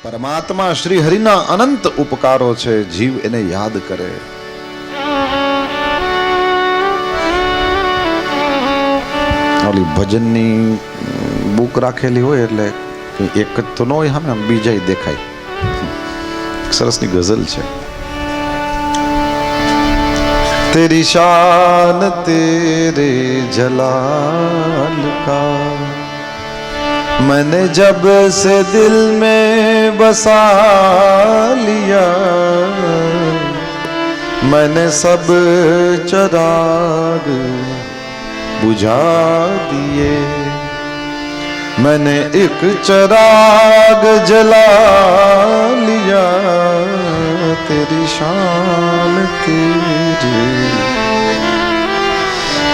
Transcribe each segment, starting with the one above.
પરમાત્મા શ્રી હરિના અનંત ઉપકારો છે, જીવ એને યાદ કરે. ઓલી ભજનની બુક રાખેલી હોય એટલે એક જ તો ન હોય, હા બીજા દેખાય. સરસની ગઝલ છે. तेरी शान तेरे जलाल का मैंने जब से दिल में बसा लिया, मैंने सब चराग बुझा दिए, मैंने एक चराग जला लिया, तेरी शान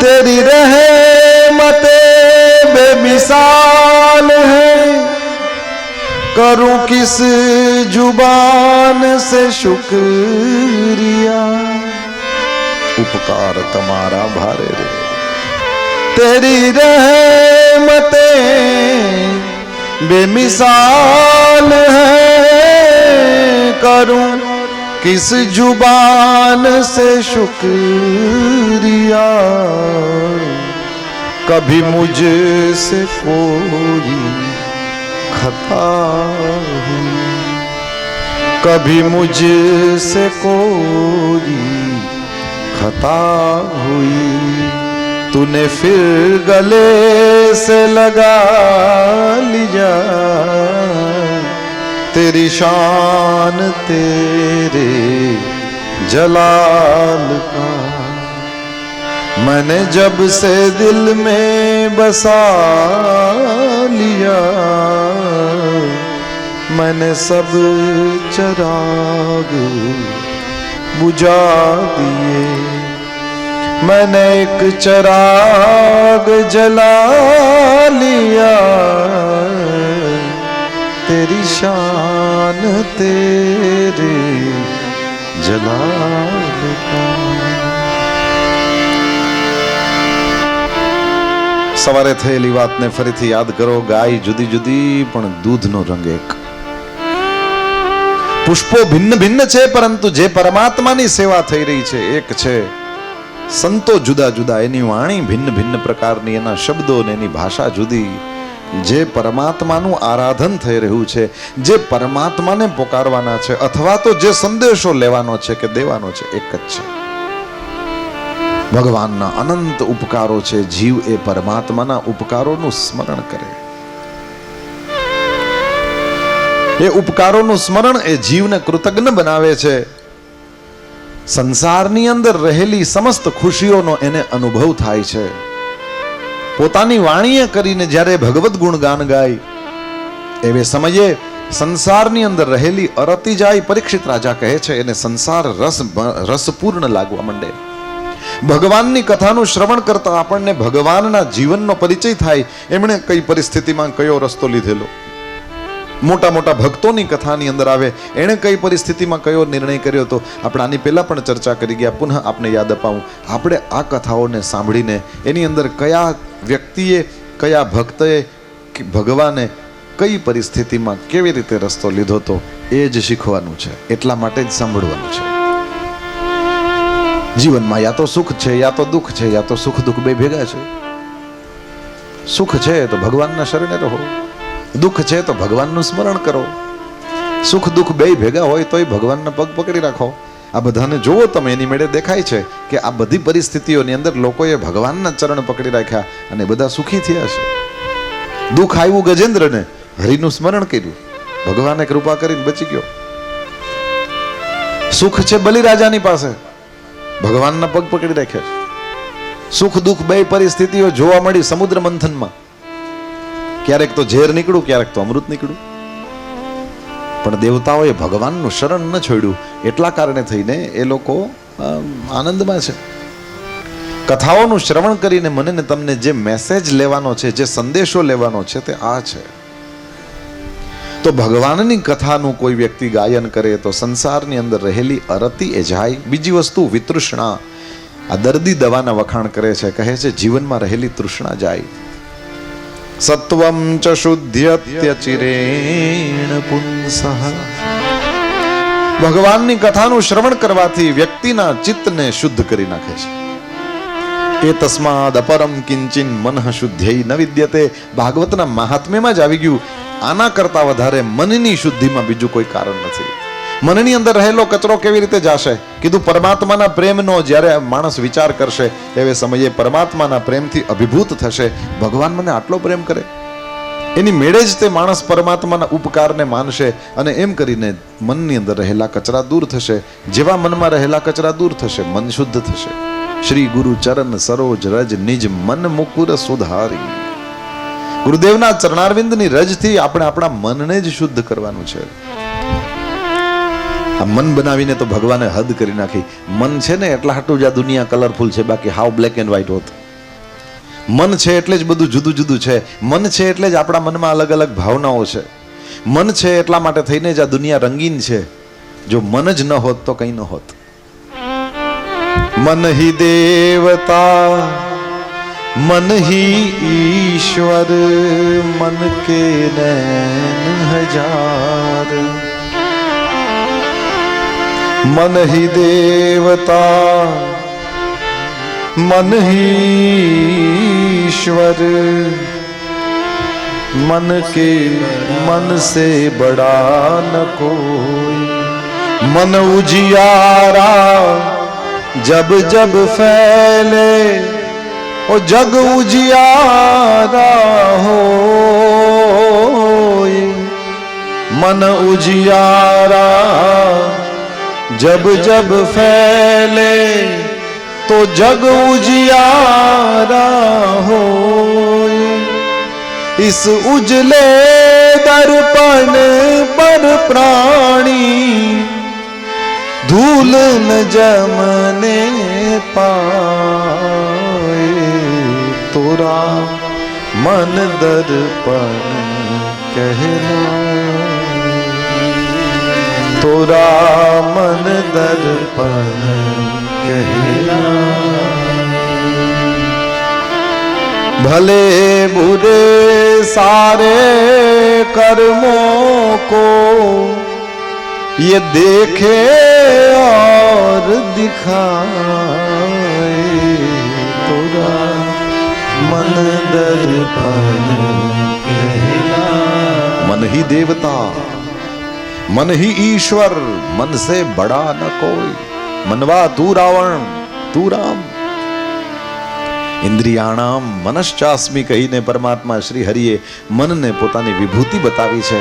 तेरी रहमते बेमिसाल है, करूं किस जुबान से शुक्रिया, उपकार तुम्हारा भारे रे. तेरी रहमते बेमिसाल है, करूं किस जुबान से शुक्रिया, कभी मुझसे कोई खता हुई, कभी मुझसे कोई खता हुई, तूने फिर गले से लगा लिया, तेरी शान तेरे जलाल का मैंने जब से दिल में बसा लिया, मैंने सब चराग बुझा दिए, मैंने एक चराग जला लिया, तेरी शान तेरे जलाल का. સવારે થયેલી વાતને ફરીથી યાદ કરો. ગાય જુદી જુદી પણ દૂધનો રંગ એક. પુષ્પો ભિન્ન ભિન્ન છે, પરંતુ જે પરમાત્માની સેવા થઈ રહી છે એક છે. સંતો જુદા જુદા, એની વાણી ભિન્ન ભિન્ન પ્રકારની, એના શબ્દો ને એની ભાષા જુદી. જે પરમાત્માનું આરાધન થઈ રહ્યું છે, જે પરમાત્માને પોકારવાના છે, અથવા તો જે સંદેશો લેવાનો છે કે દેવાનો છે, એક જ છે. ભગવાનના અનંત ઉપકારો છે. જીવ એ પરમાત્માના ઉપકારોનું સ્મરણ કરે. એ ઉપકારોનું સ્મરણ એ જીવને કૃતજ્ઞ બનાવે છે. સંસારની અંદર રહેલી સમસ્ત ખુશીઓનો એને અનુભવ થાય છે. પોતાની વાણીએ કરીને જ્યારે ભગવદ ગુણગાન ગાય એવે સમયે સંસારની અંદર રહેલી અરતી જાય. પરીક્ષિત રાજા કહે છે એને સંસાર રસપૂર્ણ લાગવા માંડે. ભગવાનની કથાનું શ્રવણ કરતા આપણને ભગવાનના જીવનનો પરિચય થાય. એમણે કઈ પરિસ્થિતિમાં કયો રસ્તો લીધેલો, મોટા મોટા ભક્તોની કથાની અંદર આવે એણે કઈ પરિસ્થિતિમાં કયો નિર્ણય કર્યો હતો. આપણે આની પહેલા પણ ચર્ચા કરી ગયા, પુનઃ આપને યાદ અપાવું. આપણે આ કથાઓને સાંભળીને એની અંદર કયા વ્યક્તિએ, કયા ભક્તએ, ભગવાને કઈ પરિસ્થિતિમાં કેવી રીતે રસ્તો લીધો હતો એ જ શીખવાનું છે. એટલા માટે જ સાંભળવાનું છે. જીવનમાં યા તો સુખ છે, યા તો દુઃખ છે, યા તો સુખ દુઃખ બે ભેગા છે. સુખ છે તો ભગવાનના શરણે રહો, દુઃખ છે તો ભગવાનનું સ્મરણ કરો. સુખ દુઃખ બે ભેગા હોય તોય ભગવાનના પગ પકડી રાખો. આ બધાને જોવો તમે, એની મેળે દેખાય છે કે આ બધી પરિસ્થિતિઓની અંદર લોકોએ ભગવાનના ચરણ પકડી રાખ્યા અને બધા સુખી થયા છે. દુઃખ આવ્યું ગજેન્દ્રને, હરિનું સ્મરણ કર્યું, ભગવાને કૃપા કરીને બચી ગયો. સુખ છે બલિરાજાની પાસે, ભગવાનના પગ પકડી રાખ્યા છે. સુખ દુઃખ બે પરિસ્થિતિઓ જોવા મળી સમુદ્ર મંથનમાં. ક્યારેક તો ઝેર નીકળ્યું, ક્યારેક તો અમૃત નીકળ્યું. પણ દેવતાઓએ ભગવાનનું શરણ ન છોડ્યું. એટલા કારણે થઈને એ લોકો આનંદમાં છે. કથાઓનું શ્રવણ કરીને મને ને તમને જે મેસેજ લેવાનો છે, જે સંદેશો લેવાનો છે તે આ છે. તો ભગવાનની કથાનું કોઈ વ્યક્તિ ગાયન કરે તો સંસારની અંદર રહેલી અરતી એ જાય. બીજી વસ્તુ વિતૃષ્ણા. આ દર્દી દવાના વખાણ કરે છે, કહે છે જીવનમાં રહેલી તૃષ્ણા જાય. સત્વમ ચ શુદ્ધ્યત્યચિરેણ પુંસઃ. ભગવાનની કથાનું શ્રવણ કરવાથી વ્યક્તિના ચિત્તને શુદ્ધ કરી નાખે છે. એ તસ્માદ અપરમ કિંચિન મનઃ શુદ્ધ્યૈ ન વિદ્યતે. ભાગવતના મહાત્મ્યમાં જ આવી ગયું, આના કરતા વધારે મનની શુદ્ધિમાં બીજું કોઈ કારણ નથી. મનની અંદર રહેલો કચરો કેવી રીતે જાશે? કીધું પરમાત્માના પ્રેમનો જ્યારે માણસ વિચાર કરશે એવે સમયે પરમાત્માના પ્રેમથી અભિભૂત થશે. ભગવાન મને આટલો પ્રેમ કરે, એની મેળે જ તે માણસ પરમાત્માના ઉપકારને માનશે અને એમ કરીને મનની અંદર રહેલા કચરા દૂર થશે. જેવા મનમાં રહેલા કચરા દૂર થશે, મન શુદ્ધ થશે. શ્રી ગુરુ ચરણ સરોજ રજ નિજ મન મુકુર સુધારી. ગુરુદેવના ચરણારવિંદની રજથી આપણે આપણા મનને જ શુદ્ધ કરવાનું છે. આ મન બનાવીને તો ભગવાને હદ કરી નાખી. મન છે ને એટલા હાટું જ આ દુનિયા કલરફુલ છે, બાકી હાવ બ્લેક એન્ડ વ્હાઈટ હોત. મન છે એટલે જ બધું જુદું જુદું છે. મન છે એટલે જ આપણા મનમાં અલગ અલગ ભાવનાઓ છે. મન છે એટલા માટે થઈને જ આ દુનિયા રંગીન છે. જો મન જ ન હોત તો કંઈ ન હોત. मन ही देवता मन ही ईश्वर मन के नैन हजार. मन ही देवता मन ही ईश्वर मन के मन से बड़ा न कोई. मन उजियारा जब जब फैले ओ जग उजियारा हो. मन उजियारा जब जब फैले तो जग उजियारा हो. इस उजले दर्पण पर प्राणी धूल न जमने पाए. तोरा मन दर्पण कहलाए. तोरा मन दर्पण कहलाए. भले बुरे सारे कर्मों को ये देखे और दिखाए. तोरा मन दर्पण कहलाए. मन ही देवता मन ही ईश्वर मन से बड़ा न कोई. मनवा तू रावण तू राम. ઇન્દ્રિયાણામ મનશ્ચાસ્મિ કહીને પરમાત્મા શ્રી હરિએ મનને પોતાની વિભૂતિ બતાવી છે.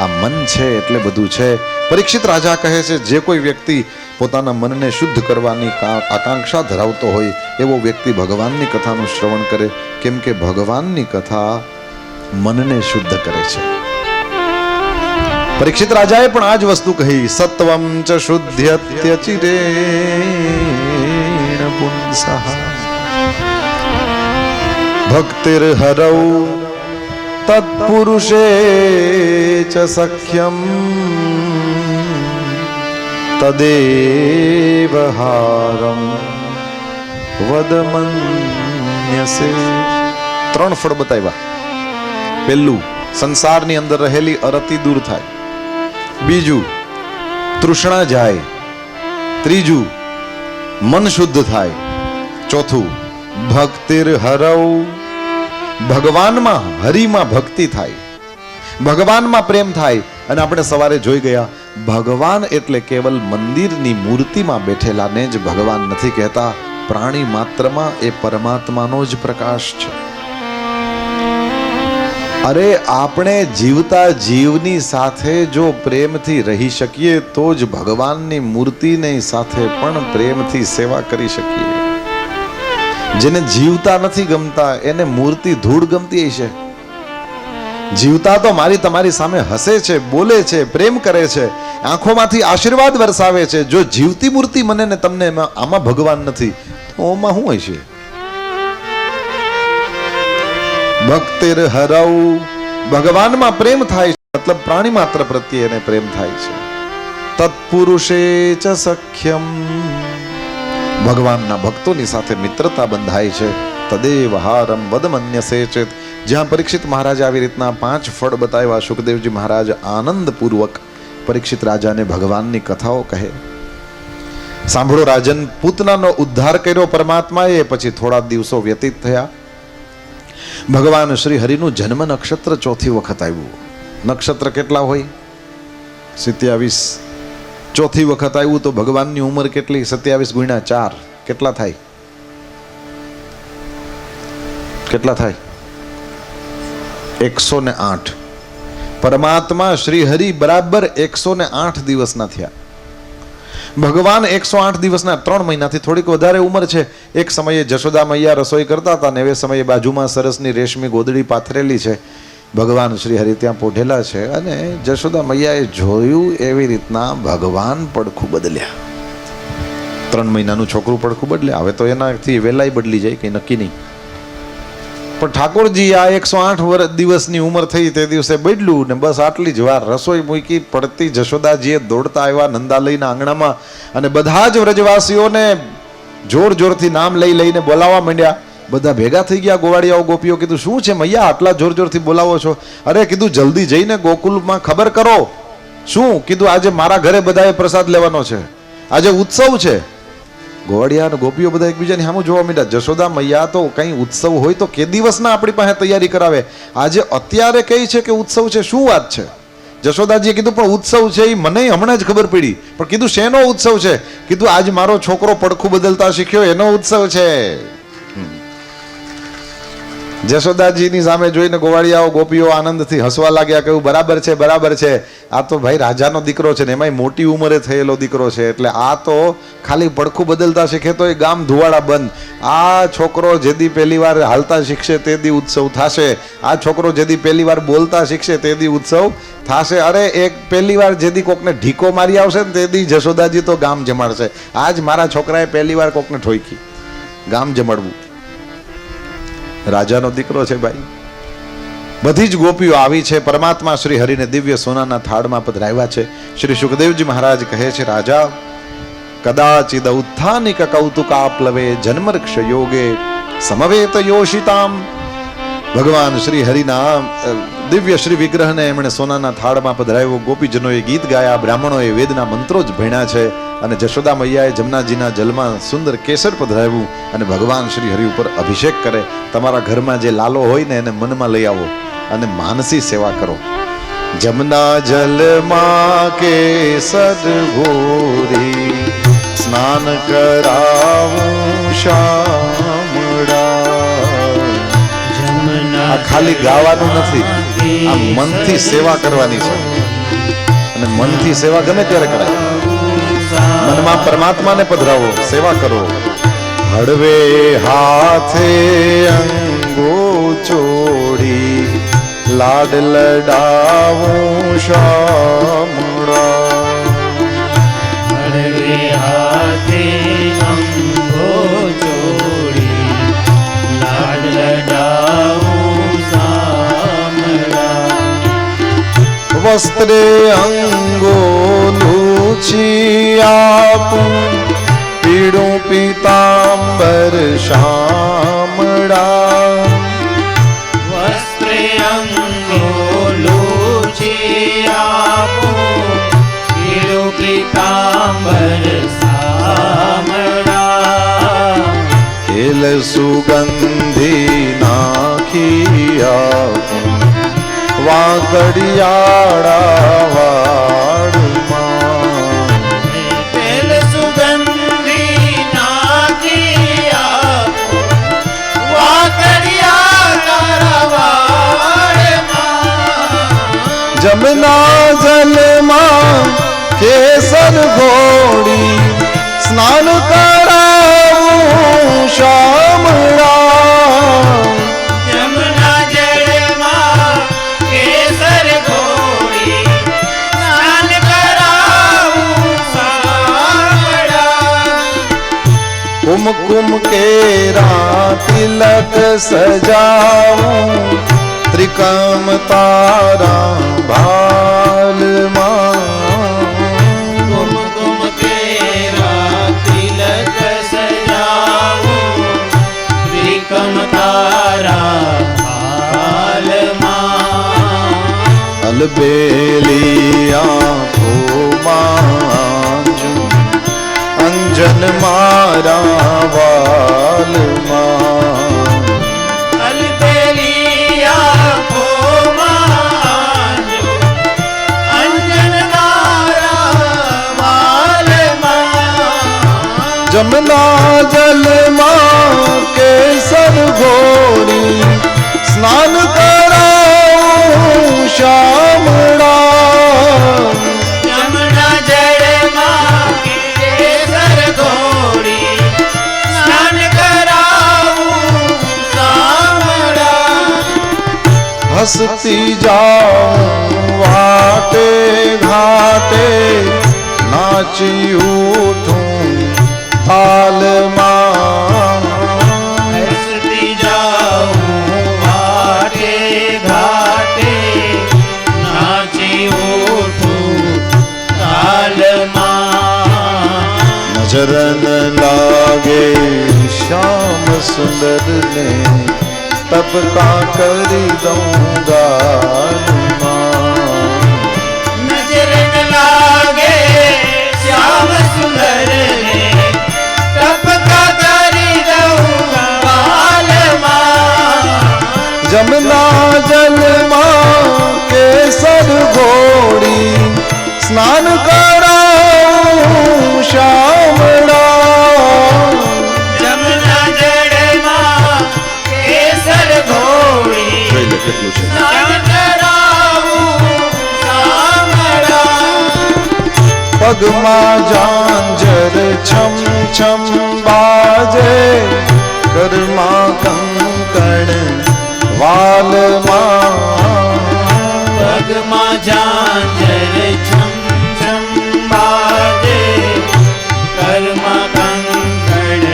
આ મન છે એટલે બધું છે. પરીક્ષિત રાજા કહે છે, જે કોઈ વ્યક્તિ પોતાના મનને શુદ્ધ કરવાની આકાંક્ષા ધરાવતો હોય એવો વ્યક્તિ ભગવાનની કથાનું શ્રવણ કરે, કેમ કે ભગવાનની કથા મનને શુદ્ધ કરે છે. પરીક્ષિત રાજાએ પણ આ જ વસ્તુ કહી. સત્વમ ચ શુદ્ધ્યત્યચિરેણ પુંસઃ ભક્તિર હરૌ તત્પુરુષે ચ સખ્યમ તદેવ હારમ વદમન્યસે. ત્રણ ફળ બતાવ્યા. પહેલું, સંસારની અંદર રહેલી અરતિ દૂર થાય. બીજું, તૃષ્ણા જાય. ત્રીજું, મન શુદ્ધ થાય. ચોથું, ભક્તિર હરૌ. ભગવાનમાં હરિમાં ભક્તિ થાય, ભગવાનમાં પ્રેમ થાય. અને આપણે સવારે જોઈ ગયા, ભગવાન એટલે કેવલ મંદિરની મૂર્તિમાં બેઠેલાને જ ભગવાન નથી કહેતા. પ્રાણી માત્રમાં એ પરમાત્માનો જ પ્રકાશ છે. અરે આપણે જીવતા જીવની સાથે જો પ્રેમથી રહી શકીએ તો જ ભગવાનની મૂર્તિની સાથે પણ પ્રેમથી સેવા કરી શકીએ. જેને જીવતા નથી ગમતા એને મૂર્તિ ધૂળ ગમતી હશે. જીવતા તો મારી તમારી સામે હસે છે, બોલે છે, પ્રેમ કરે છે, આંખોમાંથી આશીર્વાદ વરસાવે છે. જો જીવતી મૂર્તિ મને ને તમને આમાં ભગવાન નથી તો આમાં શું હશે? ભક્તિર હરૌ. ભગવાનમાં પ્રેમ થાય છે, મતલબ પ્રાણી માત્ર પ્રત્યે એને પ્રેમ થાય છે. તત્પુરુષે ચ સખ્યમ. ભગવાનના ભક્તોની સાથે મિત્રતા બંધાય છે. તદેવ હારમ વદમન્યસે ચેત. જ્યાં પરીક્ષિત મહારાજ આવી રીતના 5 ફળ બતાવ્યા, સુખદેવજી મહારાજ આનંદપૂર્વક પરીક્ષિત રાજાને ભગવાનની કથાઓ કહે. સાંભળો રાજન, પૂતનાનો ઉદ્ધાર કર્યો પરમાત્માએ. પછી થોડા દિવસો વ્યતીત થયા. ભગવાન શ્રી હરિનું જન્મ નક્ષત્ર ચોથી વખત આવ્યું. નક્ષત્ર કેટલા હોય? 27. ચોથી વખત આવ્યું તો ભગવાનની ઉંમર કેટલી? 27 ગુણ્યા 4 કેટલા થાય? કેટલા થાય? 108. પરમાત્મા શ્રી હરિ બરાબર 108 દિવસના થયા. ભગવાન 108 દિવસના, 3 મહિનાથી થોડીક વધારે ઉંમર છે. એક સમયે જશોદા મૈયા રસોઈ કરતા હતા ને એ સમયે બાજુમાં સરસની રેશમી ગોદડી પાથરેલી છે. ભગવાન શ્રી હરિ ત્યાં પોઢેલા છે અને જશોદા મૈયાએ જોયું એવી રીતના ભગવાન પડખું બદલ્યા. 3 મહિનાનું છોકરું પડખું બદલે. હવે તો એનાથી વેલાઈ બદલી જાય, કઈ નક્કી નહીં. પણ ઠાકોરજી આ 108 દિવસની ઉંમર થઈ તે દિવસે બદલ્યું ને બસ આટલી જ વાર રસોઈ મૂકી. પડતી જશોદાજીએ દોડતા આવ્યા નંદાલયના આંગણામાં અને બધા જ વ્રજવાસીઓને જોર જોરથી નામ લઈ લઈને બોલાવવા માંડ્યા. બધા ભેગા થઈ ગયા ગોવાળિયાઓ ગોપીઓ. કીધું શું છે મૈયા આટલા જોર જોરથી બોલાવો છો? અરે કીધું જલ્દી જઈને ગોકુલમાં ખબર કરો. શું? કીધું આજે મારા ઘરે બધાએ પ્રસાદ લેવાનો છે, આજે ઉત્સવ છે. ગોવાળિયા અને ગોપીઓ બધા એકબીજાની સામે જોવા માંડ્યા. જશોદા મૈયા તો કઈ ઉત્સવ હોય તો કે દિવસના આપણી પાસે તૈયારી કરાવે, આજે અત્યારે કઈ છે કે ઉત્સવ છે? શું વાત છે? જશોદાજીએ કીધું પણ ઉત્સવ છે એ મને હમણાં જ ખબર પડી. પણ કીધું શેનો ઉત્સવ છે? કીધું આજ મારો છોકરો પડખું બદલતા શીખ્યો એનો ઉત્સવ છે. જશોદાજીની સામે જોઈને ગોવાળિયાઓ ગોપીઓ આનંદથી હસવા લાગ્યા. કહ્યું બરાબર છે, બરાબર છે. આ તો ભાઈ રાજાનો દીકરો છે ને એમાંય મોટી ઉંમરે થયેલો દીકરો છે, એટલે આ તો ખાલી પડખું બદલતા શીખે તો એ ગામ ધુવાડા બંધ. આ છોકરો જેદી પહેલી વાર હાલતા શીખશે તે દી ઉત્સવ થશે. આ છોકરો જેદી પહેલી વાર બોલતા શીખશે તે દી ઉત્સવ થશે. અરે એક પહેલી વાર જેદી કોકને ઢીકો મારી આવશે ને તે દી જશોદાજી તો ગામ જમાડશે. આજ મારા છોકરાએ પહેલી વાર કોકને ઠોકી, ગામ જમાડવું. રાજાનો દીકરો છે ભાઈ. બધી જ ગોપીઓ આવી છે. પરમાત્મા શ્રી હરિને દિવ્ય સોનાના થાળમાં પધરાવ્યા છે. શ્રી સુખદેવજી મહારાજ કહે છે, રાજા કદાચિદ ઉત્થાનિક કૌતુકાપ્લવે જન્મર્ક્ષ યોગે સમવેત યોષિતામ. ભગવાન શ્રી હરિના દિવ્ય શ્રી વિગ્રહને એમણે સોનાના થાળમાં પધરાવ્યો. ગોપીજનોએ ગીત ગાયા, બ્રાહ્મણોએ વેદના મંત્રો જ ભણ્યા છે અને જશોદા મૈયાએ જમનાજીના જલમાં સુંદર કેસર પધરાવ્યું અને ભગવાન શ્રી હરિ ઉપર અભિષેક કરે. તમારા ઘરમાં જે લાલો હોય ને એને મનમાં લઈ આવો અને માનસી સેવા કરો. જમના જલમાં કેસર ઘોરી સ્નાન કરાવું શામળા. આ ખાલી ગાવાનું નથી, આ મનથી સેવા કરવાની છે અને મનથી સેવા ગમે ત્યારે કરાય. મનમાં પરમાત્માને પધરાવો, સેવા કરો. હળવે હાથે અંગો ચોડી લાડ લડાવું શામળા. હળવે હાથે અંગો ચોડી લાડ લડાવું શામળા. વસ્ત્રે અંગો લૂછી આપું પીળું પીતાંબર શામળા. વસ્ત્રે અંગો લૂછી આપું પીળું પીતાંબર શામળા. તેલ સુગંધી નાખી આપું વાંકડિયાળા વાડમાં. તેલ સુગંધી નાખી આપું વાંકડિયાળા વાડમાં. જમના જલમાં કેસર ઘોડી સ્નાન કરાવું શામળા. જમના જળમાં કેસર ઘોડી સ્નાન કરાવું શામળા. કુમકુમ કેરા તિલક સજાવું ત્રિકમ તારા ભાલમાં. કુમકુમ કેરા તિલક સજાવું ત્રિકમ તારા અલબેલી આંખોમાં અંજન મારા વાલમાં અલબેલી આંખોમાં અંજન મારા વાલમાં જમના જલમાં કેસર ઘોરી સ્નાન કરાવું શામળા યમુના જળમાં કેસર ઘોડી સ્નાન કરાવું શામળા હસતી જાઉં વાટે ઘાટે નાચી ઉઠું તાલમાં હસતી જાઉં વાટે ઘાટે નાચી ઉઠું તાલમાં નજર ન લાગે શ્યામ સુંદર ને તબકા કરી દઉં ગાલમાં નજર ન લાગે શ્યામ સુંદર ને ટપકા કરી દઉં વાલમાં જમના જલમાં કેસર ઘોડી સ્નાન કરાવું શામળા જમના જળમાં કેસર ઘોડી સ્નાન કરાવું શામળા પગમાં ઝાંઝર છમ છમ બાજે ઘરમાં કંકણ વાલમાં પગમાં ઝાંઝર છમ છમ બાજે કર્મા કંકણ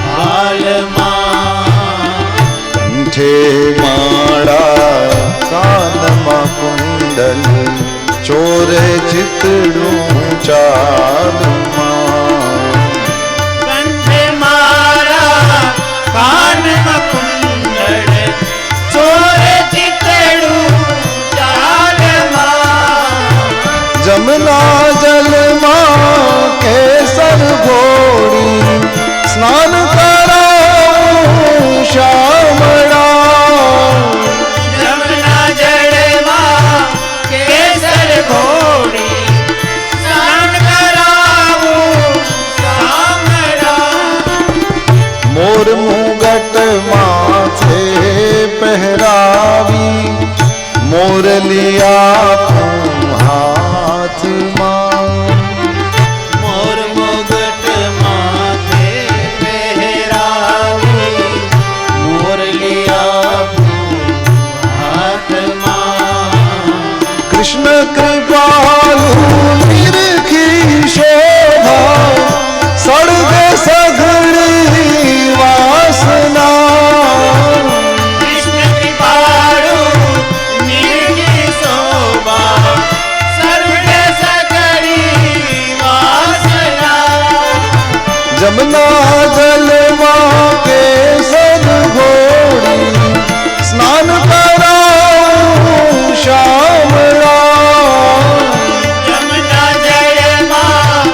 વાલમાં કંઠે માળા કાનમાં કુંડલ ચોરે ચિતડું ચાલમાં કંઠે મારા કાનમાં કુંડળ ચોરે ચિતડું ચાલમાં જમના જલમાં કેસર ઘોડી સ્નાન કરાવું શામળા જમના જળમાં કેસર ઘોડી સ્નાન કરાવું શામળા મોર મુગટ માથે પહેરાવી મોરલિયા હાથમાં મોર મુગટ માથે પહેરાવી મોરલિયા હાથમાં કૃષ્ણ કૃપાલુ નિરખી શોભા સળગે સઘળી વાસના કૃષ્ણ કૃપાળુ નિર્ગી શોભા સર્વે સકળી વાસના જમના જલમાં કેસર ઘોડી સ્નાન કરાવું શામળા જમના જળમાં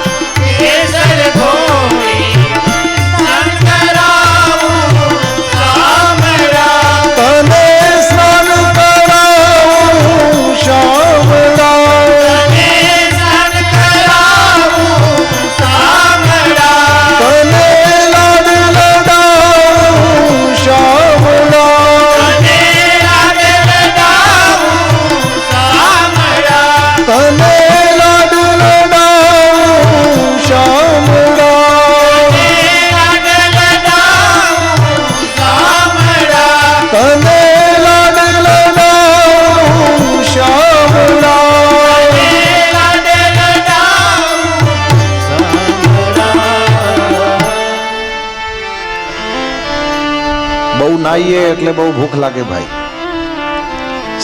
કેસર ઘોડી સ્નાન કરાવું શામળા તને સ્નાન કરાવું શામળા તને સ્નાન કરાવું શામળા તને લાડ લડાવું શામળા તને લાડ લડાવું શામળા તને લાડ લડાવું શામળા તને લાડ લડાવું શામળા તને લાડ લડાવું શામળા તને લાડ લડાવું શામળા બહુ નાહીએ એટલે બહુ ભૂખ લાગે ભાઈ.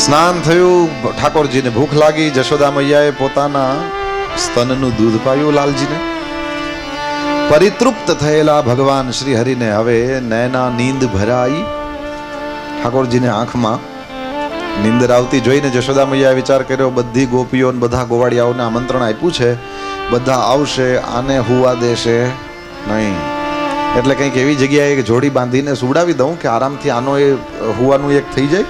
સ્નાન થયું, ઠાકોરજીને ભૂખ લાગી, જશોદા મૈયાએ પોતાના સ્તનનું દૂધ પાયું લાલજીને. પરિતૃપ્ત થયેલા ભગવાન શ્રી હરિને હવે નૈના નીંદ ભરાઈ. ઠાકોરજીને આંખમાં નિંદર આવતી જોઈને જશોદા મૈયાએ વિચાર કર્યો, બધી ગોપીઓ ને બધા ગોવાળિયાઓને આમંત્રણ આપ્યું છે, બધા આવશે, આને હુવા દેશે નહીં. એટલે કંઈક એવી જગ્યાએ એક જોડી બાંધીને સુવડાવી દઉં કે આરામથી આનો એ હુવાનું એક થઈ જાય,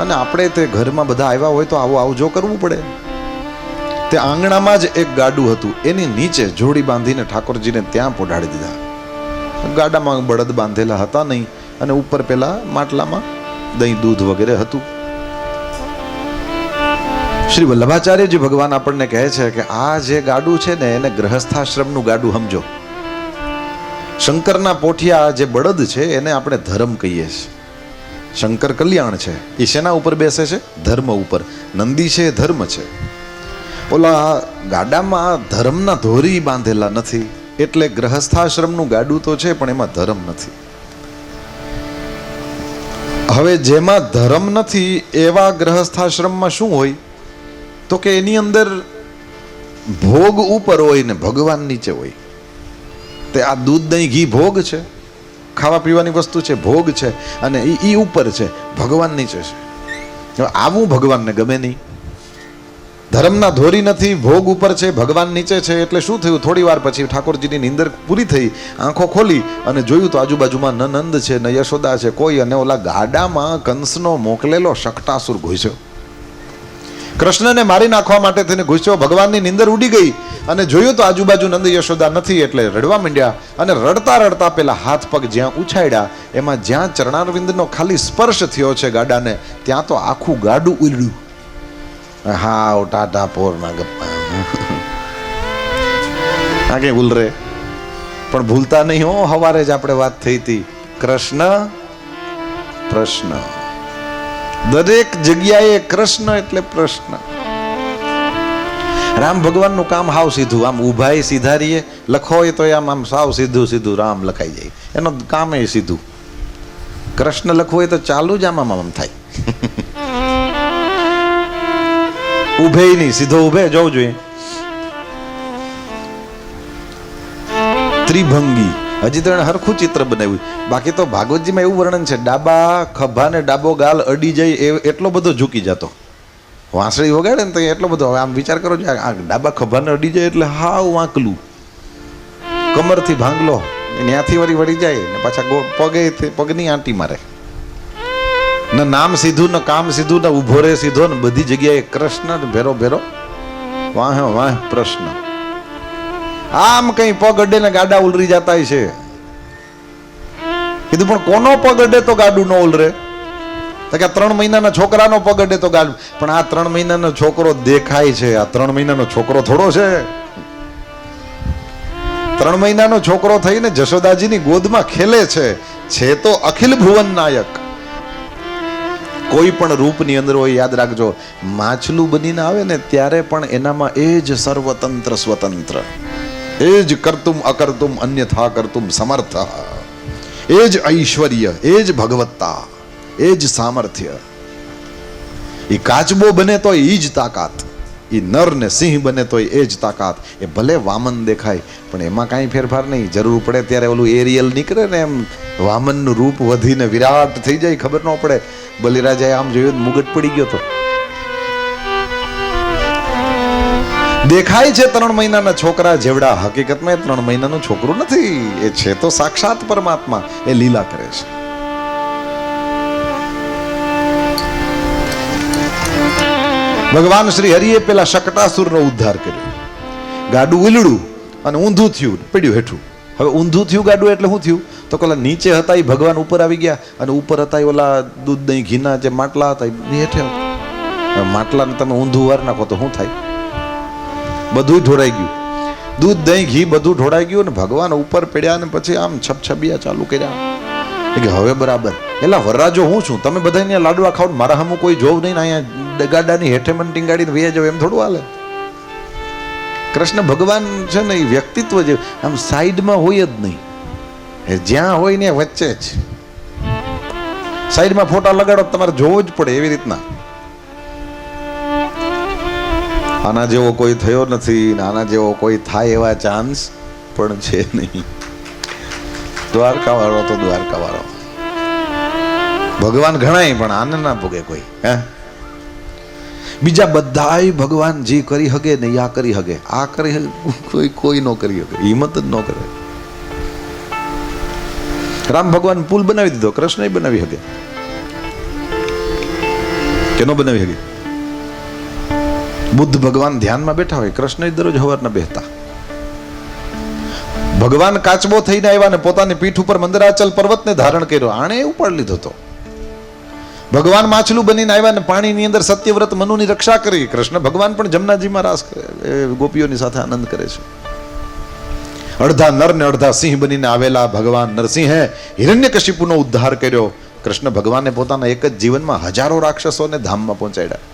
અને આપણે તે ઘરમાં બધા આવ્યા હોય તો આવું આવજો કરવું પડે. તે આંગણામાં જ એક ગાડું હતું, એની નીચે જોડી બાંધીને ઠાકોરજીને ત્યાં પોઢાડી દીધા. ગાડામાં બળદ બાંધેલા હતા નહીં, અને ઉપર પેલા માટલામાં દહીં દૂધ વગેરે હતું. શ્રી વલ્લભાચાર્યજી ભગવાન આપણને કહે છે કે આ જે ગાડું છે ને એને ગ્રહસ્થાશ્રમનું ગાડું સમજો. શંકરના પોઠિયા જે બળદ છે એને આપણે ધર્મ કહીએ છીએ. શંકર કલ્યાણ છે, એ શેના ઉપર બેસે છે? ધર્મ ઉપર. નંદી છે એ ધર્મ છે. ઓલા ગાડામાં ધર્મના ધોરી બાંધેલા નથી, એટલે ગ્રહસ્થાશ્રમનું ગાડું તો છે પણ એમાં ધર્મ નથી. હવે જેમાં ધર્મ નથી એવા ગ્રહસ્થાશ્રમમાં શું હોય તો કે એની અંદર ભોગ ઉપર હોય ને ભગવાન નીચે હોય. તે આ દૂધ દહીં ઘી ભોગ છે, ખાવા પીવાની વસ્તુ છે, ભોગ છે, અને ઈ ઉપર છે, ભગવાન નીચે છે. આવું ભગવાનને ગમે નહીં. ધર્મના ધોરી નથી, ભોગ ઉપર છે, ભગવાન નીચે છે. એટલે શું થયું, થોડી વાર પછી ઠાકોરજીની નીંદર પૂરી થઈ, આંખો ખોલી અને જોયું તો આજુબાજુમાં ન નંદ છે ન યશોદા છે કોઈ, અને ઓલા ગાડામાં કંસનો મોકલેલો શકટાસુર ઘૂસ્યો. કૃષ્ણને મારી નાખવા માટે થઈને ઘૂસ્યો. ભગવાનની નીંદર ઉડી ગઈ અને જોયું તો આજુબાજુ નંદ યશોદા નથી, એટલે રડવા માંડ્યા. અને રડતા રડતા પેલા હાથ પગ જ્યાં ઉછાળ્યા એમાં જ્યાં ચરણારવિંદનો ખાલી સ્પર્શ થયો છે ગાડાને, ત્યાં તો આખું ગાડું ઉલડ્યું. હા, ટાટા પોરના ગપ્પા આગે ઉલરે, પણ ભૂલતા નહીં હો. હવારે જ આપણે વાત થઈ હતી, કૃષ્ણ પ્રશ્ન. દરેક જગ્યાએ કૃષ્ણ એટલે પ્રશ્ન. રામ ભગવાનનું કામ હાવ સીધું, આમ ઉભાય સીધા રહીએ, લખો હોય તો આમ આમ સાવ સીધું સીધું રામ લખાઈ જાય, એનો કામ એ સીધું. કૃષ્ણ લખવું હોય તો ચાલુ જ આમ આમ થાય. ઉભે નહીં, સીધો ઉભે જવું જોઈએ. ત્રિભંગી હજી તો હરખું ચિત્ર બનાવ્યું. બાકી તો ભાગવતજીમાં એવું વર્ણન છે, ડાબા ખભા ને ડાબો ગાલ અડી જાય એટલો બધો ઝૂકી જતો. વાંસળી વગાડે ને તો એટલો બધો. આમ વિચાર કરો, આ ડાબા ખભાને અડી જાય એટલે હાવ વાંકલું, કમરથી ભાંગલો, ત્યાંથી વળી વળી જાય ને પાછા પગે પગની આંટી મારે. ન નામ સીધું, ન કામ સીધું, ન ઉભો રે સીધો, ને બધી જગ્યાએ કૃષ્ણ ભેરો ભેરો, વાહ વાહ પ્રશ્ન. આમ કઈ પગ અડે ને ગાડા ઉલરી જતા છે. કીધું પણ કોનો પગ અડે તો ગાડું ન ઉલરે? તો કે 3 મહિનાના છોકરાનો પગ અડે તો ગાડું. પણ આ 3 મહિનાનો છોકરો દેખાય છે, આ 3 મહિનાનો છોકરો થોડો છે. 3 મહિનાનો છોકરો થઈને જશોદાજીની ગોદમાં ખેલે છે તો અખિલ ભુવન નાયક. કોઈ પણ રૂપની અંદર હોય, યાદ રાખજો, માછલું બનીને આવે ને ત્યારે પણ એનામાં એ જ સર્વતંત્ર સ્વતંત્ર, એ જ કરતુમ અકર્તુમ અન્યથા કરતુમ સમર્થ, એ જ ઐશ્વર્ય, એ જ ભગવત્તા, એ જ સામર્થ્ય. એ કાચબો બને તો એ જ તાકાત, એ નર ને સિંહ બને તો એ જ તાકાત. એ ભલે વામન દેખાય પણ એમાં કાંઈ ફેરફાર નહીં. જરૂર પડે ત્યારે ઓલું એરિયલ નીકળે ને એમ વામનનું રૂપ વધીને વિરાટ થઈ જાય, ખબર ન પડે. બલિરાજાએ આમ જોયું, મુગટ પડી ગયો તો. દેખાય છે 3 મહિનાના છોકરા જેવડા, હકીકતમાં 3 મહિનાનું છોકરું નથી, એ છે તો સાક્ષાત પરમાત્મા. એ લીલા કરે છે. ભગવાન શ્રી હરિએ પેલા શકટાસુરનો ઉદ્ધાર કર્યો. ગાડું ઉલડું અને ઊંધું થયું, પડ્યું હેઠું. હવે ઊંધું થયું ગાડું એટલે શું થયું તો પેલા નીચે હતા એ ભગવાન ઉપર આવી ગયા, અને ઉપર હતા એ ઓલા દૂધ દહીં ઘીના જે માટલા હતા એ હેઠે. માટલાને તમે ઊંધું વાર નાખો તો શું થાય? બધું ઢોળાઈ ગયું, દૂધ દહીં ઘી બધું ઢોળાઈ ગયું. અને ભગવાન ઉપર પડ્યા ને પછી આમ છબછબિયા ચાલુ કર્યા કે હવે બરાબર. એલા વરરાજો હું છું, તમે બધા અહીંયા લાડવા ખાવ, મારા હમું કોઈ જોવ નહીં, અહીંયા ગાડાની હેઠે મને ટીંગાડીને વૈયા જાવ, એમ થોડું હાલે. કૃષ્ણ ભગવાન છે ને એ વ્યક્તિત્વ જે આમ સાઈડમાં હોય જ નહીં, જ્યાં હોય ને વચ્ચે જ. સાઈડમાં ફોટા લગાડો તમારે જોવો જ પડે એવી રીતના. આના જેવો કોઈ થયો નથી, આના જેવો કોઈ થાય એવા ચાન્સ પણ છે નહીં. દ્વારકા વાળો તો દ્વારકા વાળો. ભગવાન ઘણાય પણ આને ના ભોગે કોઈ. હે બીજા બધાય ભગવાન જે કરી હગે ને આ કરી હગે, આ કરી કોઈ ન કરી હગે, હિંમત જ ન કરે. રામ ભગવાન પુલ બનાવી દીધો, કૃષ્ણ બનાવી હગે કે ન બનાવી હગે? બુદ્ધ ભગવાન ધ્યાનમાં બેઠા હોય, કૃષ્ણ દરરોજ હવારના બેહતા. ભગવાન કાચબો થઈને આવ્યા ને પોતાની પીઠ ઉપર મંદરાચલ પર્વતને ધારણ કર્યો, આણે ઉપાડી લીધો હતો. ભગવાન માછલું બનીને આવ્યા ને પાણીની અંદર સત્યવ્રત મનુની રક્ષા કરી. કૃષ્ણ ભગવાન પણ જમનાજીમાં રાસ કરે, ગોપીઓની સાથે આનંદ કરે છે. અડધા નર ને અડધા સિંહ બનીને આવેલા ભગવાન નરસિંહે હિરણ્યકશિપુનો ઉદ્ધાર કર્યો. કૃષ્ણ ભગવાને પોતાના એક જ જીવનમાં હજારો રાક્ષસોને ધામમાં પહોંચાડ્યા.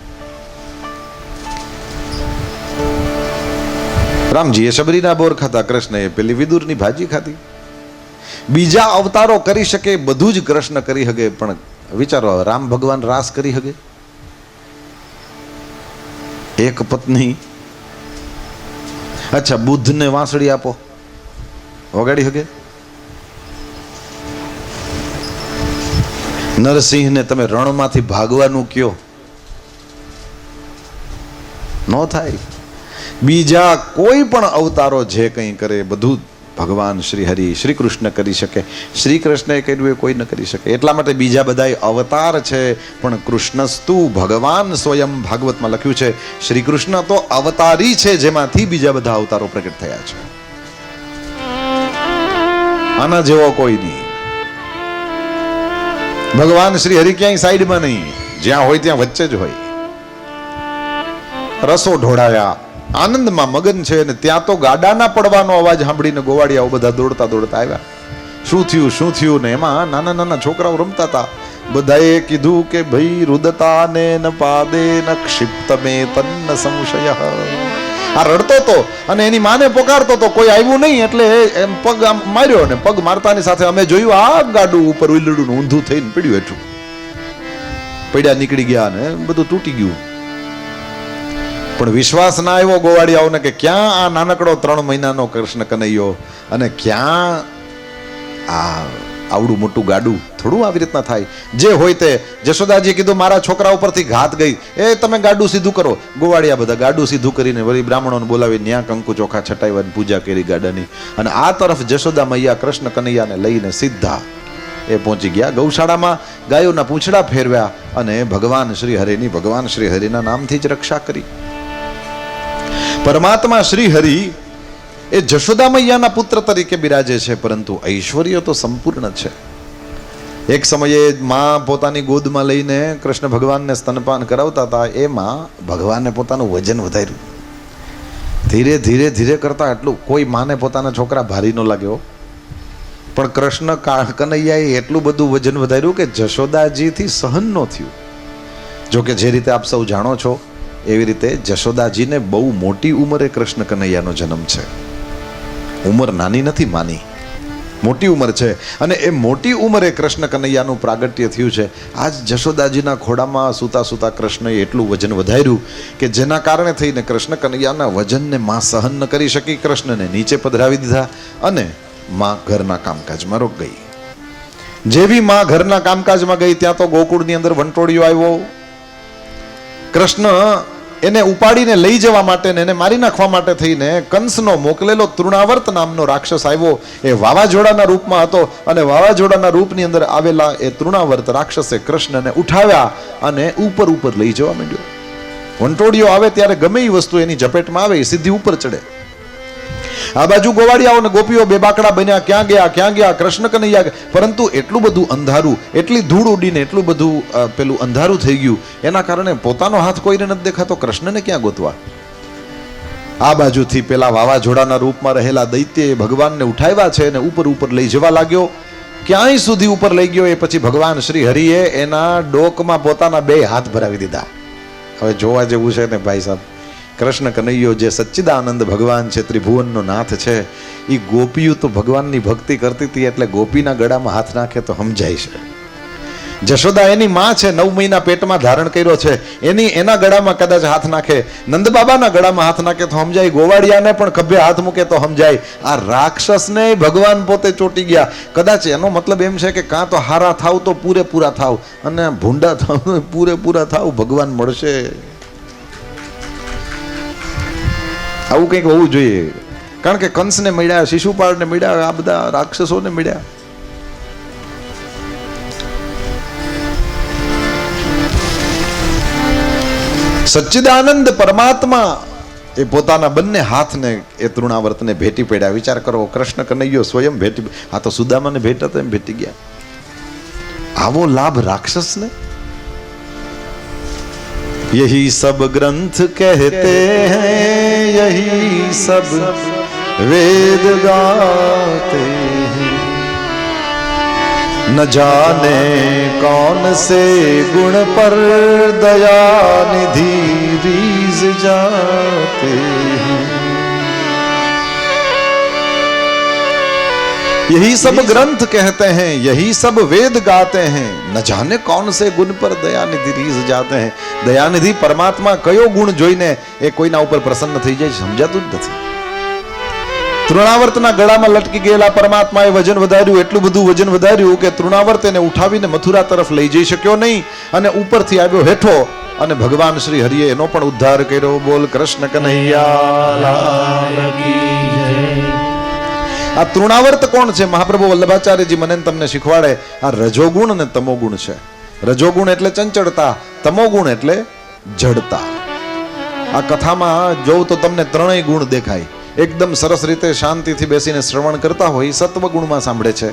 રામજીએ શબરીના બોર ખાતા, કૃષ્ણએ પેલી વિદુરની ભાજી ખાધી. બીજા અવતારો કરી શકે બધું જ કૃષ્ણ કરી શકે, પણ વિચારો રામ ભગવાન રાસ કરી શકે? એક પત્ની, અચ્છા બુદ્ધને વાંસળી આપો, વગાડી શકે? નરસિંહને તમે રણમાંથી ભાગવાનું કયો, ન થાય. બીજા કોઈ પણ અવતારો જે કંઈ કરે બધું ભગવાન શ્રી હરિ શ્રી કૃષ્ણ કરી શકે. શ્રી કૃષ્ણએ કર્યું એ કોઈ ન કરી શકે. એટલા માટે બીજા બધા અવતાર છે, પણ કૃષ્ણસ્તુ ભગવાન સ્વયં. ભાગવતમાં લખ્યું છે શ્રી કૃષ્ણ તો અવતારી છે, જેમાંથી બીજા બધા અવતારો પ્રગટ થયા છે. આના જેવો કોઈ નહીં. ભગવાન શ્રી હરિ ક્યાંય સાઈડમાં નહીં, જ્યાં હોય ત્યાં વચ્ચે જ હોય. રસો ઢોળાયા, આનંદમાં મગન છે, અને ત્યાં તો ગાડાના પડવાનો અવાજ સાંભળીને ગોવાળિયાઓ બધા દોડતા દોડતા આવ્યા. શું થયું શું થયું? ને એમાં નાના નાના છોકરાઓ રમતા હતા. બધાએ કીધું કે ભાઈ રુદતા ને ન પાદે ન ક્ષિપ્ત મે તન્ન સંશય. આ રડતો હતો અને એની માને પોકારતો હતો, કોઈ આવ્યું નહીં એટલે એમ પગ આમ માર્યો, ને પગ મારતાની સાથે અમે જોયું આ ગાડું ઉપર ઉલડું ઊંધું થઈને પડ્યું હેઠું. પડ્યા નીકળી ગયા ને બધું તૂટી ગયું. પણ વિશ્વાસ ના આવ્યો ગોવાળિયાઓને કે ક્યાં આ નાનકડો 3 મહિનાનો કૃષ્ણ કનૈયો અને ક્યાં આ આવડું મોટું ગાડું. થોડું આવી રીતના થાય. જે હોય તે જશોદાજીએ કીધું મારા છોકરા ઉપરથી ઘાત ગઈ, એ તમે ગાડું સીધું કરો. ગોવાળિયા બધા ગાડું સીધું કરીને વળી બ્રાહ્મણોને બોલાવી ન્યા કંકુ ચોખા છટાવ્યા, પૂજા કરી ગાડાની. અને આ તરફ જશોદા મૈયા કૃષ્ણ કનૈયાને લઈને સીધા એ પહોંચી ગયા ગૌશાળામાં. ગાયોના પૂંછડા ફેરવ્યા અને ભગવાન શ્રી હરિના નામથી જ રક્ષા કરી. પરમાત્મા શ્રી હરિ એ જશોદા મૈયાના પુત્ર તરીકે બિરાજે છે, પરંતુ ઐશ્વર્ય તો સંપૂર્ણ છે. એક સમયે માં પોતાની ગોદમાં લઈને કૃષ્ણ ભગવાનને સ્તનપાન કરાવતા હતા. એમાં ભગવાને પોતાનું વજન વધાર્યું. ધીરે ધીરે ધીરે કરતા એટલું કોઈ માને પોતાના છોકરા ભારી ન લાગ્યો, પણ કૃષ્ણ કનૈયાએ એટલું બધું વજન વધાર્યું કે જશોદાજીથી સહન ન થયું. જોકે જે રીતે આપ સૌ જાણો છો એવી રીતે જશોદાજીને બહુ મોટી ઉંમરે કૃષ્ણ કનૈયાનો જન્મ છે. ઉંમર નાની નથી માની, મોટી ઉંમર છે. અને એ મોટી ઉંમરે કૃષ્ણ કનૈયાનું પ્રાગટ્ય થયું છે. આજ જશોદાજીના ખોડામાં સૂતા સૂતા કૃષ્ણએ એટલું વજન વધાર્યું કે જેના કારણે થઈને કૃષ્ણ કનૈયાના વજનને માં સહન ન કરી શકી. કૃષ્ણને નીચે પધરાવી દીધા અને માં ઘરના કામકાજમાં રોક ગઈ. જેવી માં ઘરના કામકાજમાં ગઈ ત્યાં તો ગોકુળની અંદર વંટોળિયો આવ્યો. કૃષ્ણ એને ઉપાડીને લઈ જવા માટે ને એને મારી નાખવા માટે થઈને કંસનો મોકલેલો તૃણાવર્ત નામનો રાક્ષસ આવ્યો. એ વાવાઝોડાના રૂપમાં હતો અને વાવાઝોડાના રૂપની અંદર આવેલા એ તૃણાવર્ત રાક્ષસે કૃષ્ણને ઉઠાવ્યા અને ઉપર લઈ જવા માંડ્યો. વંટોળિયો આવે ત્યારે ગમે એ વસ્તુ એની ઝપેટમાં આવે એ સીધી ઉપર ચડે. આ બાજુ ગોવાળિયાઓ અને ગોપીઓ બેબાકડા બન્યા, ક્યાં ગયા કૃષ્ણ કનૈયા. પરંતુ એટલું બધું અંધારું, એટલી ધૂળ ઉડીને એટલું બધું પેલું અંધારું થઈ ગયું, એના કારણે પોતાનો હાથ કોઈને નથી દેખાતો. કૃષ્ણને ક્યાં ગોતવા? આ બાજુથી પેલા વાવાઝોડાના રૂપમાં રહેલા દૈત્યએ ભગવાનને ઉઠાવ્યા છે અને ઉપર લઈ જવા લાગ્યો. ક્યાંય સુધી ઉપર લઈ ગયો એ પછી ભગવાન શ્રી હરિએ એના ડોકમાં પોતાના 2 હાથ ભરાવી દીધા. હવે જોવા જેવું છે ને ભાઈ સાહેબ, કૃષ્ણ કનૈયો જે સચ્ચિદાનંદ ભગવાન છે, ત્રિભુવનનો નાથ છે, એ ગોપીઓ તો ભગવાનની ભક્તિ કરતી હતી એટલે ગોપીના ગળામાં હાથ નાખે તો સમજાય છે. જશોદા એની માં છે, 9 મહિના પેટમાં ધારણ કર્યો છે, એના ગળામાં કદાચ હાથ નાખે, નંદબાબાના ગળામાં હાથ નાખે તો સમજાય, ગોવાળિયાને પણ ખભે હાથ મૂકે તો સમજાય. આ રાક્ષસને ભગવાન પોતે ચોટી ગયા. કદાચ એનો મતલબ એમ છે કે કાં તો હારા થાવ તો પૂરેપૂરા થાવ અને ભૂંડા થાવ પૂરેપૂરા થાવ, ભગવાન મળશે. આવું કંઈક હોવું જોઈએ. કારણ કે કંસને મળ્યા, શિશુપાળને મળ્યા, આ બધા રાક્ષસોને મળ્યા. સચ્ચિદાનંદ પરમાત્મા એ પોતાના બંને હાથને એ તૃણાવર્તને ભેટી પડ્યા. વિચાર કરો, કૃષ્ણ કનૈયો સ્વયં ભેટી, આ તો સુદામાને ભેટા તો એમ ભેટી ગયા. આવો લાભ રાક્ષસને. यही सब ग्रंथ कहते हैं, यही सब वेद गाते हैं, न जाने कौन से गुण पर दया निधि रीझ जाते हैं. यही सब ग्रंथ कहते हैं, यही सब वेद गाते हैं, न जाने कौन से गुण पर दयानिधि રીઝ જાતે हैं. દયાનિધિ પરમાત્મા કયો ગુણ જોઈને એ કોઈના ઉપર પ્રસન્ન થઈ જાય સમજાતું જ નથી. તૃણાવર્તના ગળામાં લટકી ગયેલા પરમાત્માએ વજન વધાર્યું, એટલું બધું વજન વધાર્યું કે તૃણાવર્ત એને ઉઠાવીને મથુરા તરફ લઈ જઈ શક્યો નહીં અને ઉપરથી આવ્યો હેઠો અને ભગવાન શ્રી હરિએ એનો પણ ઉદ્ધાર કર્યો. બોલ કૃષ્ણ કનૈયા લાલ કી જય. આ તૃણાવર્ત કોણ છે? મહાપ્રભુ વલ્લભાચાર્યજી મને તમને શીખવાડે. આ રજોગુણ અને તમોગુણ છે. રજોગુણ એટલે ચંચળતા, તમોગુણ એટલે જડતા. આ કથામાં જોઉં તો તમને ત્રણેય ગુણ દેખાય. એકદમ સરસ રીતે શાંતિથી બેસીને શ્રવણ કરતા હોય સત્વગુણમાં સાંભળે છે.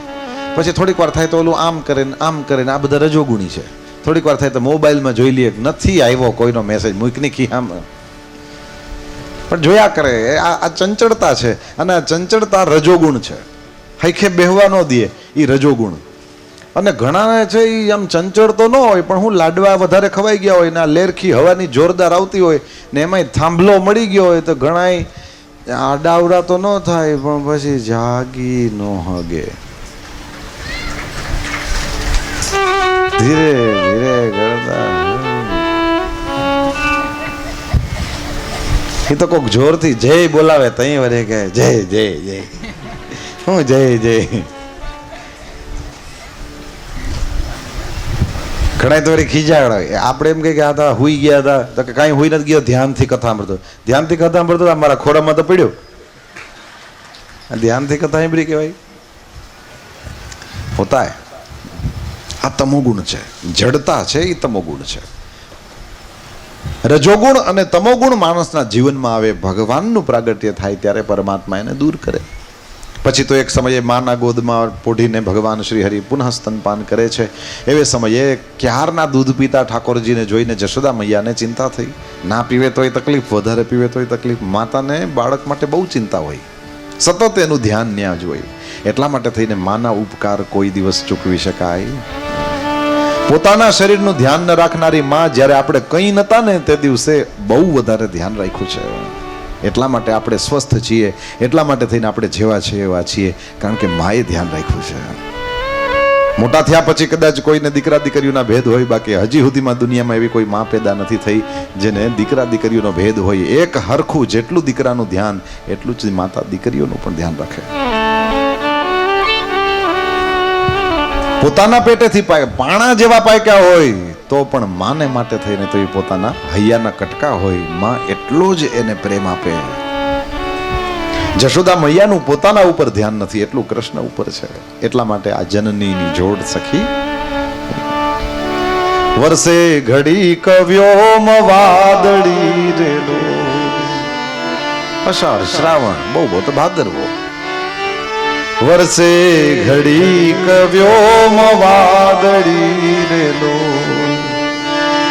પછી થોડીક વાર થાય તો ઓલું આમ કરે ને આમ કરે ને, આ બધા રજોગુણી છે. થોડીક વાર થાય તો મોબાઈલમાં જોઈ લઈએ, નથી આવ્યો કોઈનો મેસેજ, મૂકની ખીહામાં પણ જોયા કરે. આ ચંચળતા છે અને આ ચંચળતા રજોગુણ છે. હૈખે બેહવા ન દે એ રજોગુણ. અને ઘણા છે એ આમ ચંચળ તો ન હોય પણ હું લાડવા વધારે ખવાઈ ગયા હોય ને આ લેરખી હવાની જોરદાર આવતી હોય ને એમાંય થાંભલો મળી ગયો હોય તો ઘણાય આડાવડા તો ન થાય પણ પછી જાગી ન હગે. ધીરે ધીરે કરતા એ તો કોક જોરથી જય બોલાવે તઈ વરે કે જય જય જય, હું જય જય. ઘણા તો ખીજાડ આપણે એમ કે આ હતા હુઈ ગયા હતા તો કે કાંઈ હુઈ નથી ગયો, ધ્યાનથી કથા સાંભળતો. ધ્યાનથી કથા સાંભળતો મારા ખોરામાં તો પડ્યો. ધ્યાનથી કથા સાંભળી કહેવાય હોતા હે. આ તમોગુણ છે, જડતા છે એ તમોગુણ છે. રજોગુણ અને તમોગુણ માણસના જીવનમાં આવે, ભગવાનનું પ્રાગટ્ય થાય ત્યારે પરમાત્મા એને દૂર કરે. પછી તો એક સમયે માના ગોદમાં પોઢીને ભગવાન શ્રી હરિ પુનઃ સ્તનપાન કરે છે. એવે સમયે ક્યારના દૂધ પીતા ઠાકોરજીને જોઈને જશોદા મૈયાને ચિંતા થઈ. ના પીવે તોય તકલીફ, વધારે પીવે તોય તકલીફ. માતાને બાળક માટે બહુ ચિંતા હોય, સતત એનું ધ્યાન ન્યા જ હોય. એટલા માટે થઈને માના ઉપકાર કોઈ દિવસ ચૂકવી શકાય. પોતાના શરીરનું ધ્યાન ન રાખનારી માં જ્યારે આપણે કંઈ નતા ને તે દિવસે બહુ વધારે ધ્યાન રાખ્યું છે. એટલા માટે આપણે સ્વસ્થ છીએ, એટલા માટે થઈને આપણે જેવા છીએ એવા છીએ, કારણ કે માએ ધ્યાન રાખ્યું છે. મોટા થયા પછી કદાચ કોઈને દીકરા દીકરીઓના ભેદ હોય, બાકી હજી સુધીમાં દુનિયામાં એવી કોઈ માં પેદા નથી થઈ જેને દીકરા દીકરીઓનો ભેદ હોય. એક હરખું જેટલું દીકરાનું ધ્યાન એટલું જ માતા દીકરીઓનું પણ ધ્યાન રાખે. પોતાના પેટેથી પાણા જેવા પાક્યા હોય તો પણ માને માટે થઈને તો એ પોતાના હૈયાના કટકા હોય, માં એટલો જ એને પ્રેમ આપે. જશોદા મૈયાનું પોતાના ઉપર ધ્યાન નથી, એટલું કૃષ્ણ ઉપર છે. એટલા માટે આ જનનીની જોડ સખી. વર્ષે ઘડી કવ્યોમ વાદળી રેલો. અષાઢ શ્રાવણ બહુ બહુ તો ભાદરવો. વર્ષે ઘડી કવ્યોમ વાદળી રેલો,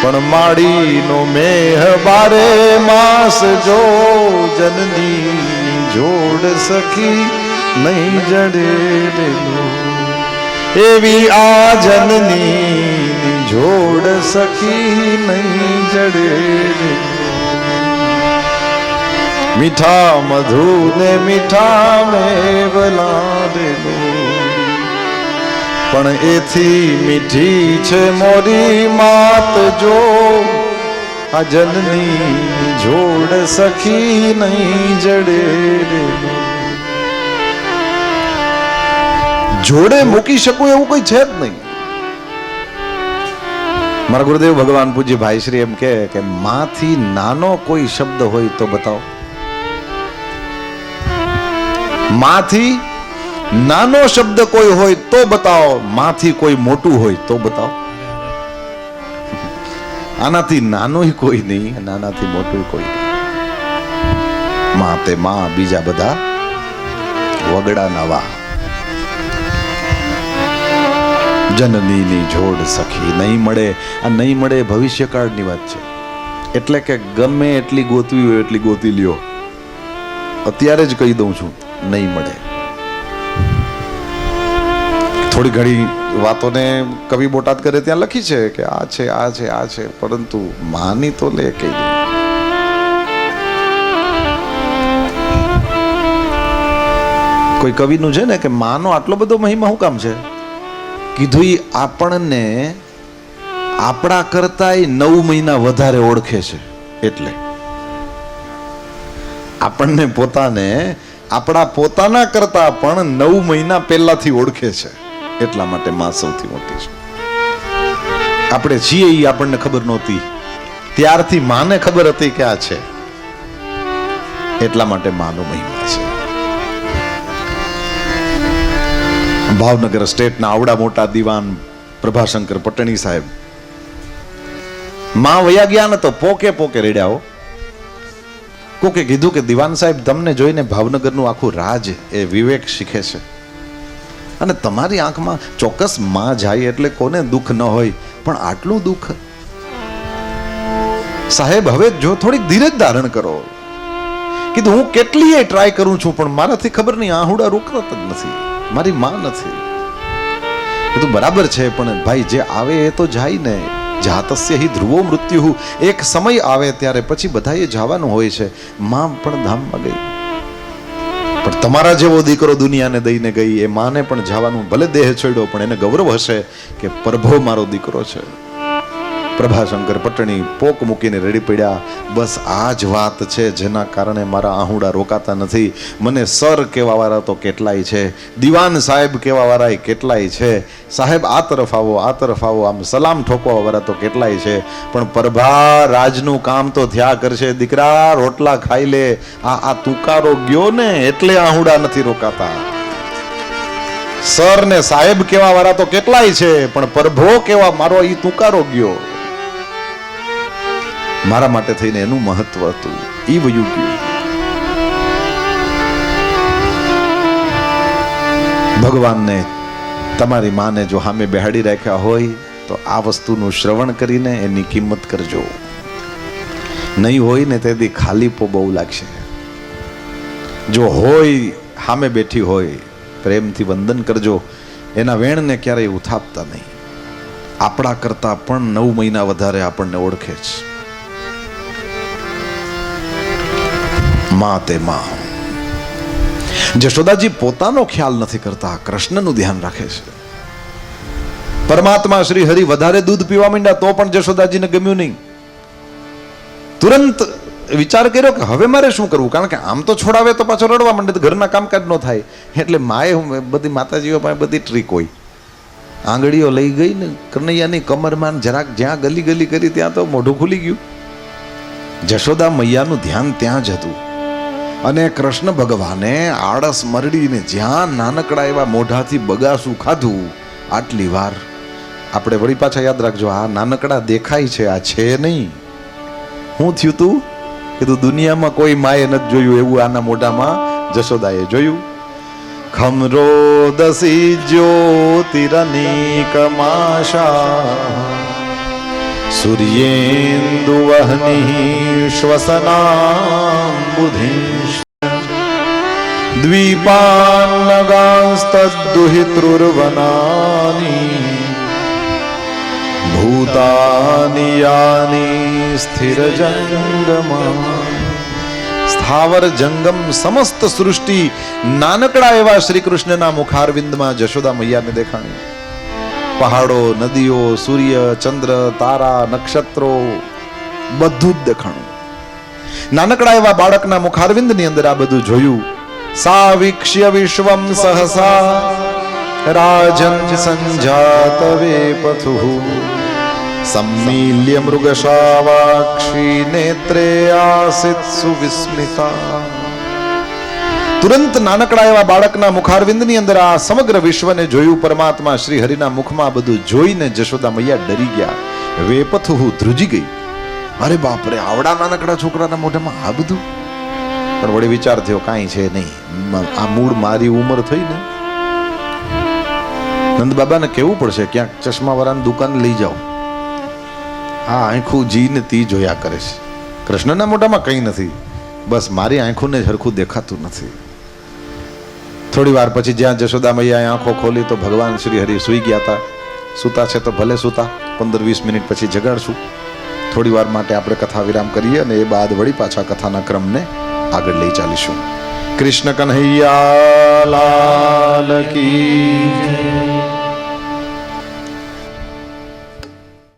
પણ માડીનો મેહ બારે માસ જો. જનની જોડ સખી નહીં જડે રેલો, એવી આ જનની જોડ સખી નહીં જડે રેલો. મીઠા મધુ ને મીઠા મેવલા રેલો, પણ એથી મીઠી છે મોરી માત જો. આ જનની જોડ સખી નહીં જડે રેલો. જોડે મૂકી શકું એવું કોઈ છે જ નહીં. મારા ગુરુદેવ ભગવાન પૂજ્ય ભાઈ શ્રી એમ કે માંથી નાનો કોઈ શબ્દ હોય તો બતાવો. માંથી નાનો શબ્દ કોઈ હોય તો બતાવો, માંથી કોઈ મોટું હોય તો બતાવો. આનાથી નાનોય કોઈ નહીં, નાનાથી મોટું કોઈ નહીં. માં તે માં, બીજા બધા વગડા નવા. જનનીની જોડ સખી નહીં મળે. આ નહીં મળે ભવિષ્યકાળની વાત છે. એટલે કે ગમે એટલી ગોતવી હોય એટલી ગોતી લ્યો, અત્યારે જ કહી દઉં છું, નહીં મળે. થોડી ઘણી વાતોને કવિ બોટાદ કરે ત્યાં લખી છે કે આ છે આ છે આ છે, પરંતુ માની તો લે કહી દઉં. કોઈ કવિનું છે ને કે માનો આટલો બધો મહિમા શું કામ છે? કીધું ઈ આપણને આપણા કરતાંય 9 મહિના વધારે ઓળખે છે. એટલે આપણને પોતાને આપણા પોતાના કરતા પણ 9 મહિના પહેલાથી ઓળખે છે. એટલા માટે માં સૌથી મોટી છે. આપણે છીએ ઈ આપણને ખબર નહોતી, ત્યારથી માને ખબર હતી કે આ છે. એટલા માટે માનો મહિમા છે. ભાવનગર સ્ટેટના આવડા મોટા દીવાન પ્રભાશંકર પટણી સાહેબ માં વયા ગયા ને તો પોકે પોકે રેડ્યા. કોકે કીધું કે દીવાન સાહેબ, તમને જોઈને ભાવનગરનું આખું રાજ એ વિવેક શીખે છે, અને તમારી આંખમાં ચોક્કસ માં જાય એટલે કોને દુઃખ ન હોય, પણ આટલું દુઃખ સાહેબ, હવે જો થોડીક ધીરજ ધારણ કરો. કીધું હું કેટલીય ટ્રાય કરું છું પણ મારાથી ખબર નહીં આહુડા રોકતા જ નથી, મારી માં નથી. કીધું બરાબર છે, પણ ભાઈ જે આવે એ તો જાય ને. જાતસ્ય હિ ધ્રુવો મૃત્યુ. એક સમય આવે ત્યારે પછી બધાએ જવાનું હોય છે. માં પણ ધામમાં ગઈ, પણ તમારા જેવો દીકરો દુનિયાને દઈને ગઈ. એ માને પણ જવાનું, ભલે દેહ છોડ્યો પણ એને ગૌરવ હશે કે પ્રભો મારો દીકરો છે. પ્રભાશંકર પટણી પોક મૂકીને રેડી પડ્યા. બસ આ જ વાત છે જેના કારણે મારા આહુડા રોકાતા નથી. મને સર કહેવા વાળા તો કેટલાય છે, દીવાન સાહેબ કહેવા વાળા કેટલાય છે, સાહેબ આ તરફ આવો આ તરફ આવો આમ સલામ ઠોકવા વાળા તો કેટલાય છે, પણ પ્રભા રાજનું કામ તો થયા કરશે. દીકરા રોટલા ખાઈ લે. આ તુકારો ગયો ને એટલે આહુડા નથી રોકાતા. સર ને સાહેબ કહેવા વાળા તો કેટલાય છે, પણ પ્રભો કહેવા મારો ઈ તુકારો ગયો. મારા માટે થઈને એનું મહત્વ હતું, ઈ વયું ગયું. ભગવાનને તમારી માને જો સામે બેહાડી રાખ્યા હોય તો આ વસ્તુનું શ્રવણ કરીને એની કિંમત કરજો. નહીં હોય ને તેથી ખાલી પો બહુ લાગશે. જો હોય સામે બેઠી હોય પ્રેમથી વંદન કરજો. એના વેણને ક્યારેય ઉથાપતા નહીં. આપણા કરતા પણ 9 મહિના વધારે આપણને ઓળખે છે. માં તે માં. જશોદાજી પોતાનો ખ્યાલ નથી કરતા, કૃષ્ણનું ધ્યાન રાખે છે. પરમાત્મા શ્રી હરિ વધારે દૂધ પીવા માંડ્યા તો પણ જશોદાજીને ગમ્યું નહીં. તુરંત વિચાર કર્યો કે હવે મારે શું કરવું, કારણ કે આમ તો છોડાવે તો પાછો રડવા માંડે તો ઘરના કામકાજ ન થાય. એટલે માએ બધી માતાજીઓ પાસે બધી ટ્રીક હોય. આંગળીઓ લઈ ગઈ ને કનૈયાની કમરમાં જરાક જ્યાં ગલી ગલી કરી ત્યાં તો મોઢું ખુલી ગયું. જશોદા મૈયાનું ધ્યાન ત્યાં જ હતું. અને કૃષ્ણ ભગવાને આળસ મરડીને જ્યાં નાનકડા એવા મોઢાથી બગાસું ખાધું, આટલી વાર આપણે વળી પાછા યાદ રાખજો, આ નાનકડા દેખાય છે, આ છે નહીં. શું થયું તું? કીધું દુનિયામાં કોઈ માએ નથી જોયું એવું આના મોઢામાં જશોદાએ જોયું. ખમરો દસી જ્યોતિરનીક માશા સૂર્યેન્દુ વહની શ્વસનાંબુધિ દ્વીપાન્નગાંસ્તદ્દુહિતૃર્વનાની ભૂતાની યાની સ્થિર જંગમા. સ્થાવર જંગમ સમસ્ત સૃષ્ટિ નાનકડા એવા શ્રી કૃષ્ણના મુખારવિંદમાં જશોદા મૈયાને દેખાણી. પહાડો, નદીઓ, સૂર્ય, ચંદ્ર, તારા, નક્ષત્રો બધું જ દેખાણું. નાનકડા એવા બાળકના મુખારવિંદની અંદર આ બધું જોયું. સા વીક્ષ્ય વિશ્વમ સહસા રાજન સંજાત વેપથુઃ સમ્મીલ્ય મૃગશાવાક્ષી નેત્રે આસિત સુવિસ્મિતા. તુરંત નાનકડા એવા બાળકના મુખારવિંદની અંદર આ સમગ્ર વિશ્વને જોયું પરમાત્મા શ્રી હરિના મુખમાં બધું જોઈને જશોદા મૈયા ડરી ગયા. વેપથ હું ધ્રુજી ગઈ. અરે બાપરે, આવડા નાનકડા છોકરાના મોઢામાં આ બધું. પણ વળી વિચાર થયો કાંઈ છે નહીં, આ મૂળ મારી ઉંમર થઈ ને. નંદ બાબાને કેવું પડશે, ક્યાંક ચશ્મા વાળાની દુકાન લઈ જાઓ. આ આંખું જીને તી જોયા કરે છે. કૃષ્ણના મોઢામાં કંઈ નથી, બસ મારી આંખોને જ હરખું દેખાતું નથી. થોડી વાર પછી જ્યાં જશોદા મૈયાએ આંખો ખોલી તો ભગવાન શ્રી હરિ સૂઈ ગયા હતા. સૂતા છે તો ભલે સૂતા, 15-20 મિનિટ પછી જગાડશું. થોડી વાર માટે આપણે કથા વિરામ કરીએ અને એ બાદ વળી પાછા કથાના ક્રમને આગળ લઈ ચાલીશું. કૃષ્ણ કન્હૈયા લાલ કી જય.